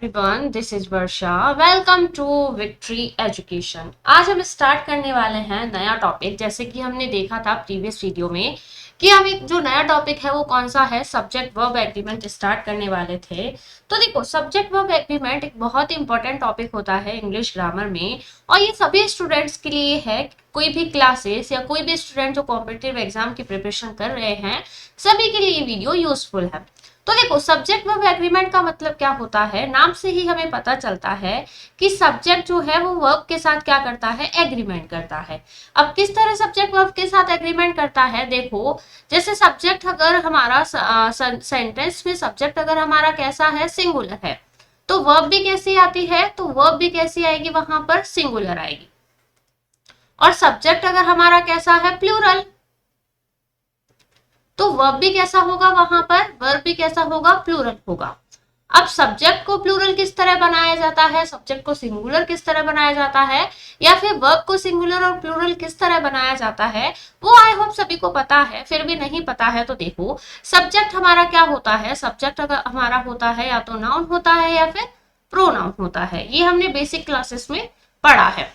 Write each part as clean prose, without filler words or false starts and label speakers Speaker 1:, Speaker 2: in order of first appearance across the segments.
Speaker 1: Everyone, this is Varsha. Welcome to Victory Education. आज हम start करने वाले हैं नया टॉपिक। जैसे कि हमने देखा था प्रीवियस वीडियो में कि हम एक जो नया टॉपिक है वो कौन सा है, सब्जेक्ट वर्ब एग्रीमेंट स्टार्ट करने वाले थे। तो देखो, सब्जेक्ट वर्ब एग्रीमेंट एक बहुत इंपॉर्टेंट टॉपिक होता है इंग्लिश ग्रामर में, और ये सभी स्टूडेंट्स के लिए है। कोई भी क्लासेस या कोई भी स्टूडेंट जो कॉम्पिटिटिव एग्जाम की प्रिपरेशन कर रहे हैं, सभी के लिए ये वीडियो यूजफुल है। तो देखो, सब्जेक्ट वर्ब एग्रीमेंट का मतलब क्या होता है, नाम से ही हमें पता चलता है कि सब्जेक्ट जो है वो वर्ब के साथ क्या करता है, एग्रीमेंट करता है। अब किस तरह सब्जेक्ट वर्ब के साथ एग्रीमेंट करता है, देखो जैसे सब्जेक्ट अगर हमारा सेंटेंस में सब्जेक्ट अगर हमारा कैसा है, सिंगुलर है, तो वर्ब भी कैसी आती है, तो वर्ब भी कैसी आएगी, वहां पर सिंगुलर आएगी। और सब्जेक्ट अगर हमारा कैसा है, प्लूरल, तो वर्ब भी कैसा होगा, वहां पर वर्ब भी कैसा होगा, प्लूरल होगा। अब सब्जेक्ट को प्लूरल किस तरह बनाया जाता है, सब्जेक्ट को सिंगुलर किस तरह बनाया जाता है, या फिर वर्ब को सिंगुलर और प्लूरल किस तरह बनाया जाता है, वो आई होप सभी को पता है। फिर भी नहीं पता है तो देखो, सब्जेक्ट हमारा क्या होता है, सब्जेक्ट अगर हमारा होता है या तो नाउन होता है या फिर प्रोनाउन होता है। ये हमने बेसिक क्लासेस में पढ़ा है।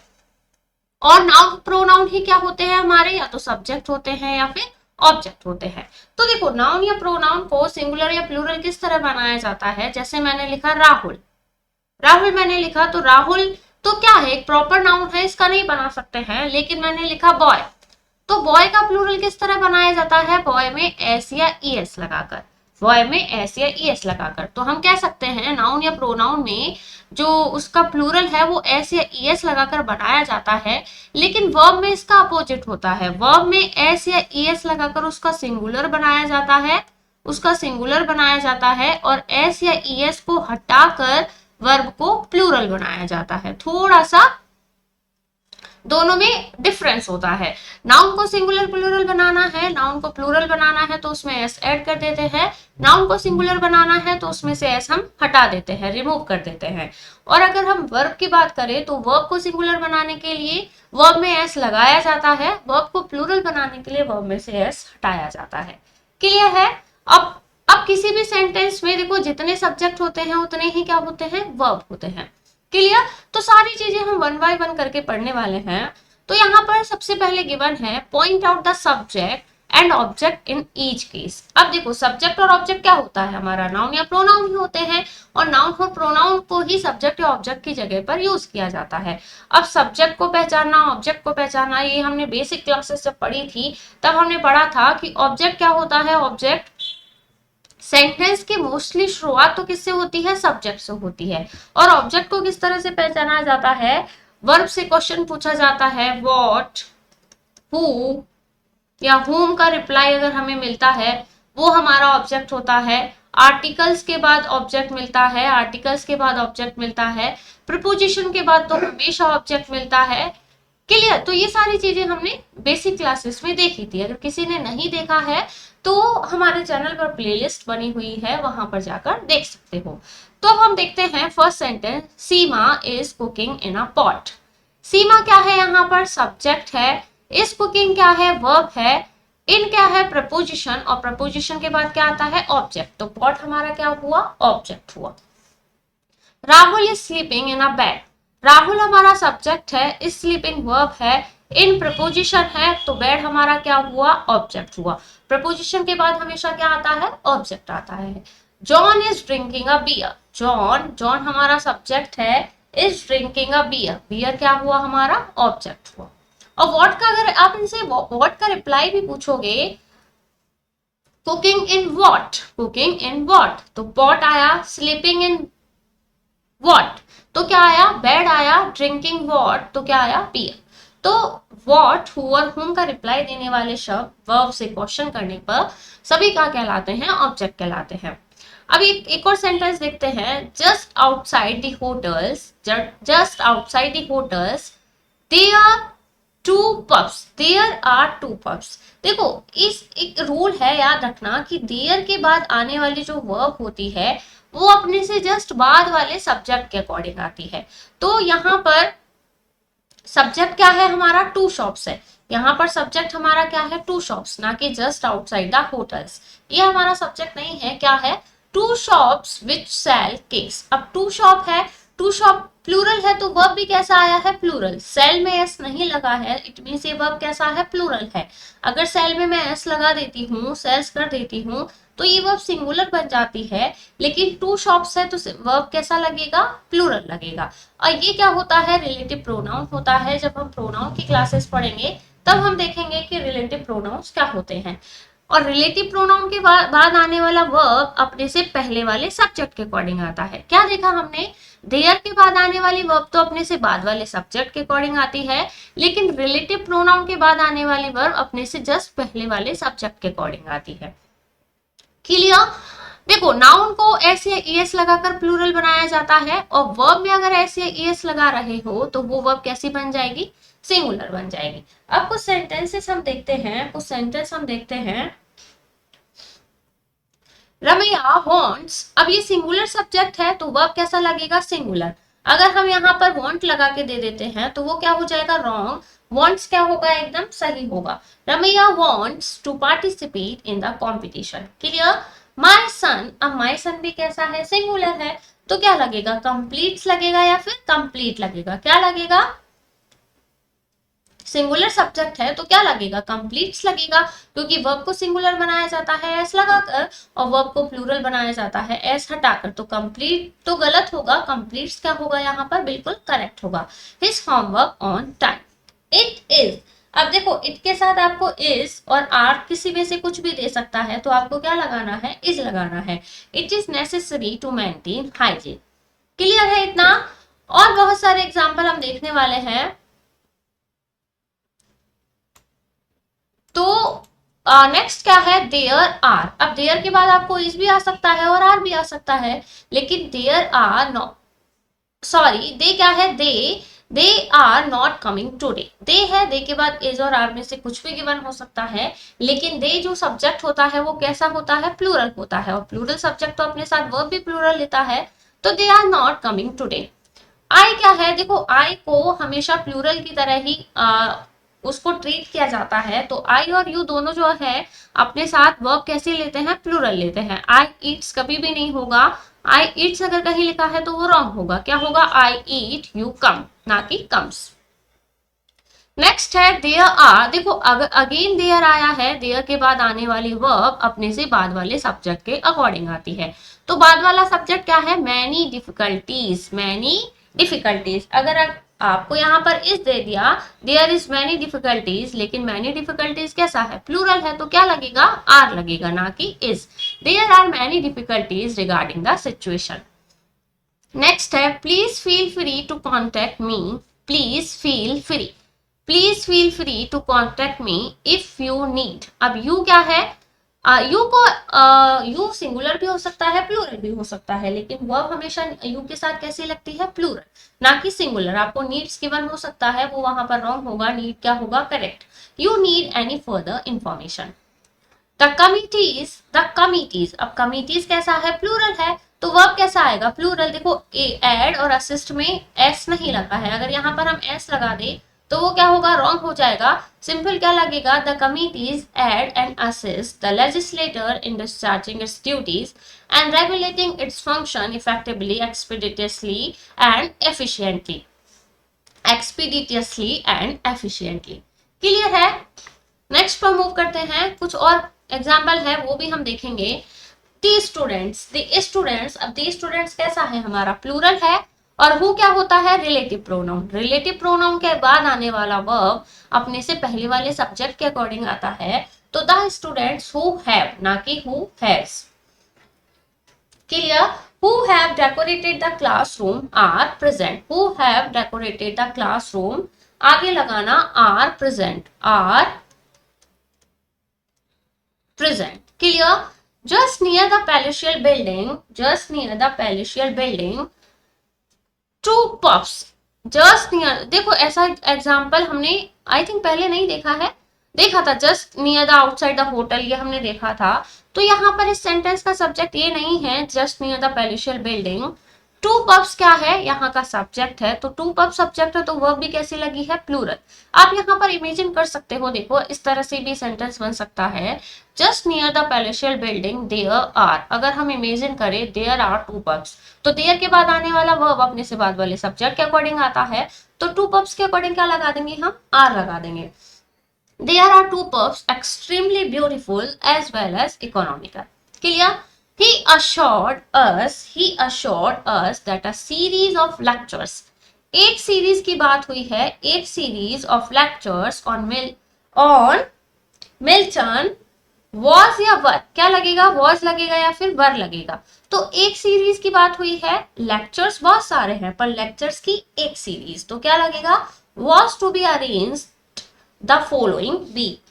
Speaker 1: और नाउन प्रोनाउन ही क्या होते हैं हमारे, या तो सब्जेक्ट होते हैं या फिर ऑब्जेक्ट होते हैं। तो देखो, नाउन या प्रोनाउन को सिंगुलर या प्लूरल किस तरह बनाया जाता है। जैसे मैंने लिखा राहुल, राहुल मैंने लिखा, तो राहुल तो क्या है, एक प्रॉपर नाउन है, इसका नहीं बना सकते हैं। लेकिन मैंने लिखा बॉय, तो बॉय का प्लूरल किस तरह बनाया जाता है, बॉय में एस या ईएस लगाकर, बॉय में एस या ईएस लगाकर। तो हम कह सकते हैं नाउन या प्रोनाउन में जो उसका प्लूरल है वो एस या ईएस लगाकर बनाया जाता है। लेकिन वर्ब में इसका अपोजिट होता है, वर्ब में एस या ईएस लगाकर उसका सिंगुलर बनाया जाता है, उसका सिंगुलर बनाया जाता है, और एस या ईएस को हटाकर वर्ब को प्लूरल बनाया जाता है। थोड़ा सा दोनों में डिफरेंस होता है। नाउन को सिंगुलर प्लूरल बनाना है, नाउन को प्लूरल बनाना है तो उसमें एस ऐड कर देते हैं, नाउन को सिंगुलर बनाना है तो उसमें से एस हम हटा देते हैं, रिमूव कर देते हैं। और अगर हम वर्ब की बात करें तो वर्ब को सिंगुलर बनाने के लिए वर्ब में एस लगाया जाता है, वर्ब को प्लूरल बनाने के लिए वर्ब में से एस हटाया जाता है। क्लियर है। अब किसी भी सेंटेंस में देखो, जितने सब्जेक्ट होते हैं उतने ही क्या होते हैं, वर्ब होते हैं। क्लियर। तो सारी चीजें हम वन बाय वन करके पढ़ने वाले हैं। तो यहाँ पर सबसे पहले गिवन है, point out the subject and object in each case. अब देखो, सब्जेक्ट और ऑब्जेक्ट क्या होता है हमारा, नाउन या प्रोनाउन ही होते हैं, और नाउन और प्रोनाउन को ही सब्जेक्ट या ऑब्जेक्ट की जगह पर यूज किया जाता है। अब सब्जेक्ट को पहचानना, ऑब्जेक्ट को पहचानना, ये हमने बेसिक क्लासेस जब पढ़ी थी तब हमने पढ़ा था कि ऑब्जेक्ट क्या होता है, ऑब्जेक्ट सेंटेंस की मोस्टली शुरुआत तो किससे होती है, सब्जेक्ट से होती है। और ऑब्जेक्ट को किस तरह से पहचाना जाता है, वर्ब से क्वेश्चन पूछा जाता है, व्हाट, हु या हुम का रिप्लाई अगर हमें मिलता है वो हमारा ऑब्जेक्ट होता है। आर्टिकल्स के बाद ऑब्जेक्ट मिलता है, आर्टिकल्स के बाद ऑब्जेक्ट मिलता है, प्रीपोजिशन के बाद तो हमेशा ऑब्जेक्ट मिलता है। क्लियर। तो ये सारी चीजें हमने बेसिक क्लासेस में देखी थी। अगर किसी ने नहीं देखा है तो हमारे चैनल पर प्लेलिस्ट बनी हुई है, वहां पर जाकर देख सकते हो। तो अब हम देखते हैं first sentence, Seema is cooking in a pot. Seema क्या है, यहाँ पर सब्जेक्ट है, इज कुकिंग क्या है, वर्ब है, इन क्या है, प्रपोजिशन, और प्रपोजिशन के बाद क्या आता है, ऑब्जेक्ट। तो पॉट हमारा क्या हुआ, ऑब्जेक्ट हुआ। Rahul is sleeping in a bed. Rahul हमारा सब्जेक्ट है, इज स्लीपिंग वर्ब है, इन प्रपोजिशन है, तो बेड हमारा क्या हुआ, ऑब्जेक्ट हुआ। प्रपोजिशन के बाद हमेशा क्या आता है, ऑब्जेक्ट आता है। John is drinking a beer. John, John हमारा सब्जेक्ट है, is drinking a beer, beer क्या हुआ हमारा, ऑब्जेक्ट हुआ। और व्हाट का अगर आप इनसे व्हाट का रिप्लाई भी पूछोगे, cooking in what, cooking in what, तो पॉट आया, स्लीपिंग इन व्हाट तो क्या आया, बेड आया, ड्रिंकिंग व्हाट तो क्या आया, बियर। तो व्हाट, हु और हुम का रिप्लाई देने वाले शब्द वर्ब से क्वेश्चन करने पर सभी क्या कहलाते हैं, ऑब्जेक्ट कहलाते हैं। अब एक और सेंटेंस देखते हैं, just outside the hotels, just outside the hotels there two pubs, there are two pubs. देखो, इस एक रूल है याद रखना कि देयर के बाद आने वाली जो वर्ब होती है वो अपने से जस्ट बाद वाले सब्जेक्ट के अकॉर्डिंग आती है। तो यहाँ पर सब्जेक्ट क्या है हमारा, टू शॉप्स है। यहाँ पर सब्जेक्ट हमारा क्या है, टू शॉप्स, ना कि जस्ट आउटसाइड द होटल्स। ये हमारा सब्जेक्ट नहीं है, क्या है, two shops which sell cakes. अब टू शॉप है, टू शॉप प्लूरल है तो वर्ब भी कैसा आया है, प्लूरल। सेल में एस नहीं लगा है, इट मींस ये वर्ब कैसा है, प्लूरल है। अगर सेल में मैं एस लगा देती हूँ, सेल्स कर देती हूँ, तो ये वर्ब सिंगुलर बन जाती है। लेकिन टू शॉप्स है तो वर्ब कैसा लगेगा, प्लूरल लगेगा। और ये क्या होता है, रिलेटिव प्रोनाउन होता है। जब हम प्रोनाउन की क्लासेस पढ़ेंगे तब हम देखेंगे कि रिलेटिव प्रोनाउंस क्या होते हैं। और रिलेटिव प्रोनाउन के बाद आने वाला वर्ब अपने से पहले वाले सब्जेक्ट के अकॉर्डिंग आता है। क्या देखा हमने, देयर के बाद आने वाली वर्ब तो अपने से बाद वाले सब्जेक्ट के अकॉर्डिंग आती है, लेकिन रिलेटिव प्रोनाउन के बाद आने वाली वर्ब अपने से जस्ट पहले वाले सब्जेक्ट के अकॉर्डिंग आती है। क्लियर। देखो नाउन को एस या ईएस लगाकर प्लूरल बनाया जाता है, और वर्ब में अगर एस या ईएस लगा रहे हो तो वो वर्ब कैसी बन जाएगी, सिंगुलर बन जाएगी। अब कुछ सेंटेंसेस हम देखते हैं, कुछ सेंटेंस हम देखते हैं। रमैया वॉन्ट्स, अब ये सिंगुलर सब्जेक्ट है तो वर्ब कैसा लगेगा, सिंगुलर। अगर हम यहाँ पर वॉन्ट लगा के दे देते हैं तो वो क्या हो जाएगा, रॉन्ग। वॉन्ट्स क्या होगा, एकदम सही होगा। Ramaiya wants to participate in the competition. Clear. My son, अब माई सन भी कैसा है, सिंगुलर है, तो क्या लगेगा, कंप्लीट्स लगेगा या फिर कंप्लीट लगेगा, क्या लगेगा, सिंगुलर सब्जेक्ट है तो क्या लगेगा, कंप्लीट्स लगेगा, क्योंकि वर्ब को सिंगुलर बनाया जाता है एस लगाकर और वर्ब को प्लूरल बनाया जाता है एस हटाकर। तो कंप्लीट तो गलत होगा, कंप्लीट्स क्या होगा यहाँ पर, बिल्कुल करेक्ट होगा। His homework on time. It is, अब देखो इट के साथ आपको इज और आर किसी में से कुछ भी दे सकता है, तो आपको क्या लगाना है, इज लगाना है। It is necessary to maintain hygiene. Clear है इतना। और बहुत सारे एग्जाम्पल हम देखने वाले हैं। तो नेक्स्ट क्या है, देयर आर। अब देयर के बाद आपको इज भी आ सकता है और आर भी आ सकता है, लेकिन there are no, sorry they क्या है, they are not coming today. They है, दे के बाद इज और आर में से कुछ भी गिवन हो सकता है, लेकिन दे जो सब्जेक्ट होता है वो कैसा होता है, प्लूरल होता है, और प्लूरल सब्जेक्ट तो अपने साथ वर्ब भी प्लूरल लेता है, तो they are not coming today. I क्या है, देखो आई को हमेशा प्लूरल की तरह ही उसको ट्रीट किया जाता है, तो आई और यू दोनों जो है अपने साथ वर्ब कैसे लेते हैं, प्लूरल लेते हैं। आई ईट्स कभी भी नहीं होगा, आई ईट्स अगर कहीं लिखा है तो वो रॉन्ग होगा, क्या होगा, आई ईट, यू कम, ना कि कम्स। नेक्स्ट है देयर आर। देखो अगर अगेन देयर आया है, देयर के बाद आने वाली वर्ब अपने से बाद वाले सब्जेक्ट के अकॉर्डिंग आती है। तो बाद वाला सब्जेक्ट क्या है, मैनी डिफिकल्टीज, मैनी डिफिकल्टीज। अगर आपको यहाँ पर इस दे दिया, देयर इज मैनी डिफिकल्टीज, लेकिन मैनी डिफिकल्टीज कैसा है, प्लूरल है, तो क्या लगेगा, आर लगेगा, ना कि is. There are many difficulties regarding the situation. Next है please feel free to contact me. Please feel free, please feel free to contact me if you need. अब यू क्या है, यू को यू सिंगुलर भी हो सकता है, plural भी हो सकता है, लेकिन वर्ब हमेशा यू के साथ कैसी लगती है, प्लूरल, ना कि सिंगुलर। आपको नीड्स गिवन हो सकता है, वो वहां पर रॉन्ग होगा, नीड क्या होगा, correct. You need any further information. The committees, the committees, अब कमिटीज कैसा है, प्लूरल है, तो वर्ब कैसा आएगा, प्लूरल। देखो एड और असिस्ट में एस नहीं लगा है, अगर यहाँ पर हम एस लगा दे तो वो क्या होगा, रॉन्ग हो जाएगा। सिंपल क्या लगेगा, the committees aid and assist the legislator in discharging its duties and regulating its function effectively, expeditiously and efficiently, expeditiously and efficiently. Clear है। नेक्स्ट पर मूव करते हैं, कुछ और एग्जाम्पल है वो भी हम देखेंगे। दी स्टूडेंट्स, दी स्टूडेंट्स, अब दी स्टूडेंट्स कैसा है हमारा, प्लूरल है, और हु क्या होता है, रिलेटिव प्रोनाउन। रिलेटिव प्रोनाउन के बाद आने वाला वर्ब अपने से पहले वाले सब्जेक्ट के अकॉर्डिंग आता है, तो द स्टूडेंट्स हु हैव, ना कि who has. Clear. Who have decorated the classroom are present, who have decorated the classroom, आगे लगाना are present, are present. Clear. Just near the palatial building, just near the palatial building two puffs, just near. देखो ऐसा example हमने I think पहले नहीं देखा है, देखा था just near the outside the hotel, ये हमने देखा था। तो यहाँ पर इस सेंटेंस का सब्जेक्ट ये नहीं है just near the palatial building, two pubs क्या है, यहाँ का सब्जेक्ट है, तो टू पब सब्जेक्ट है तो वर्ब भी कैसी लगी है, प्लूरल। आप यहाँ पर इमेजिन कर सकते हो, देखो इस तरह से भी सेंटेंस बन सकता है, just near the palatial building there are. अगर हम इमेजिन करें देयर आर टू पब्स, तो देयर के बाद आने वाला वर्ब अपने से बाद वाले सब्जेक्ट के अकॉर्डिंग आता है, तो टू पब्स के अकॉर्डिंग क्या लगा देंगे हम, आर लगा देंगे। There are two pubs extremely beautiful as well as economical. Clear? He assured us that a series of lectures, एक सीरीज की बात हुई है, एक series of lectures on Milton was या वर, क्या लगेगा, वॉज लगेगा या फिर वर लगेगा। तो एक सीरीज की बात हुई है, लेक्चर्स बहुत सारे हैं पर लेक्चर्स की एक सीरीज, तो क्या लगेगा, was to be arranged the following week.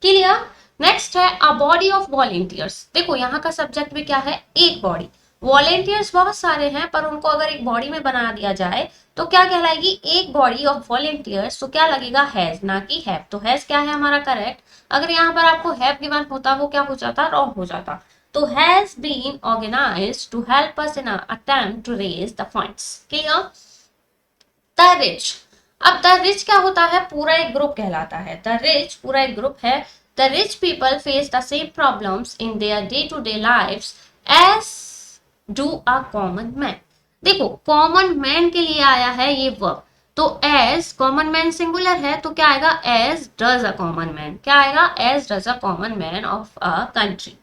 Speaker 1: Clear? Next है अ बॉडी ऑफ वॉलेंटियर्स। देखो यहाँ का सब्जेक्ट भी क्या है, एक बॉडी, वॉलेंटियर्स बहुत सारे हैं पर उनको अगर एक बॉडी में बना दिया जाए तो क्या कहलाएगी, एक बॉडी ऑफ वॉलेंटियर्स, तो क्या लगेगा, हैज, ना कि हैव। तो हैज क्या है हमारा करेक्ट, अगर यहाँ पर आपको हैव गिवन होता वो क्या हो जाता, रॉन्ग हो जाता। तो has been organised to help us in attempt to raise the funds. Clear? The rich, अब द रिच क्या होता है, पूरा एक ग्रुप कहलाता है, द रिच पूरा एक ग्रुप है। The rich people face the same problems in their day to day lives as do a common man. देखो कॉमन मैन के लिए आया है ये वर्ब, तो एज, कॉमन मैन सिंगुलर है तो क्या आएगा, as does a common man, क्या आएगा, as does a common man of a country.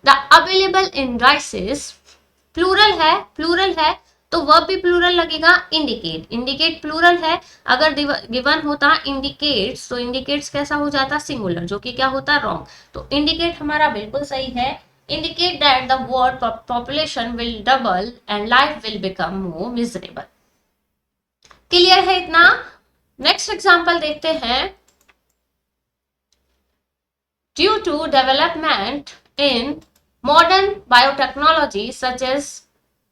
Speaker 1: The available indices, plural है तो वर्ब भी प्लूरल लगेगा, इंडिकेट, इंडिकेट प्लूरल है, अगर गिवन होता इंडिकेट्स तो इंडिकेट्स कैसा हो जाता, सिंगुलर, जो कि क्या होता, रॉन्ग। तो इंडिकेट हमारा बिल्कुल सही है, indicate that the world population will double and life will become more miserable. Clear है इतना? नेक्स्ट एग्जांपल देखते हैं। Due to development in modern biotechnology such as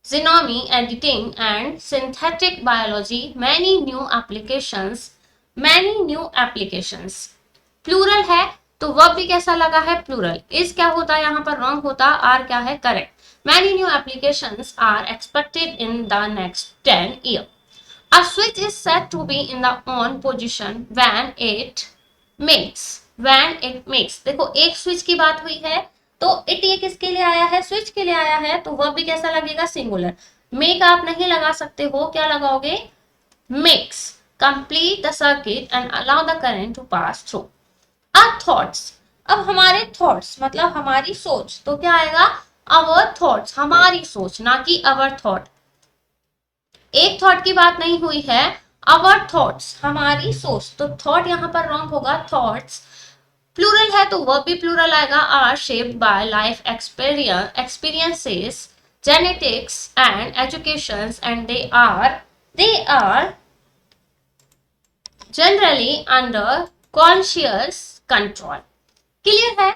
Speaker 1: Xenomy editing and synthetic biology, many new applications, plural है तो verb भी कैसा लगा है, प्लूरल। इस क्या होता है यहाँ पर, रॉन्ग होता, आर क्या है, correct. many new applications are expected in the next 10 years. A switch is set to be in the on position when it makes, देखो एक स्विच की बात हुई है तो इट ये किसके लिए आया है, स्विच के लिए आया है, तो वर्ब भी कैसा लगेगा, सिंगुलर। मेक आप नहीं लगा सकते हो, क्या लगाओगे, makes. Complete the circuit and allow the current to pass through. Our thoughts, अब हमारे थॉट्स मतलब हमारी सोच, तो क्या आएगा, आवर थॉट्स, हमारी सोच, ना कि आवर थॉट। एक थॉट की बात नहीं हुई है, आवर थॉट्स, हमारी सोच, तो थॉट यहाँ पर रॉन्ग होगा, थॉट्स। प्लूरल है तो वर्ब भी प्लूरल आएगा, are shaped by life experiences, genetics and education and they are generally under conscious control. Clear है?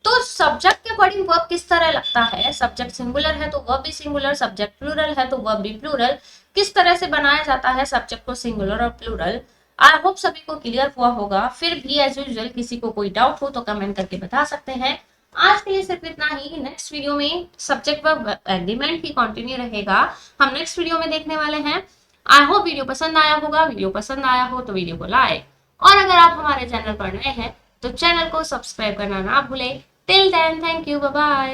Speaker 1: तो सब्जेक्ट के अकॉर्डिंग वर्ब किस तरह लगता है, सब्जेक्ट सिंगुलर है तो वर्ब भी सिंगुलर, सब्जेक्ट प्लूरल है तो वर्ब भी प्लूरल, किस तरह से बनाया जाता है सब्जेक्ट को सिंगुलर और प्लूरल। आई होप सभी को क्लियर हुआ होगा। फिर भी एज यूजुअल किसी को कोई डाउट हो तो कमेंट करके बता सकते हैं। आज के लिए सिर्फ इतना ही। नेक्स्ट वीडियो में सब्जेक्ट वर्ब एग्रीमेंट ही कंटिन्यू रहेगा, हम नेक्स्ट वीडियो में देखने वाले हैं। आई होप वीडियो पसंद आया होगा। वीडियो पसंद आया हो तो वीडियो को लाइक, और अगर आप हमारे चैनल पर नए हैं तो चैनल को सब्सक्राइब करना ना भूलें। Till then, thank you, bye bye.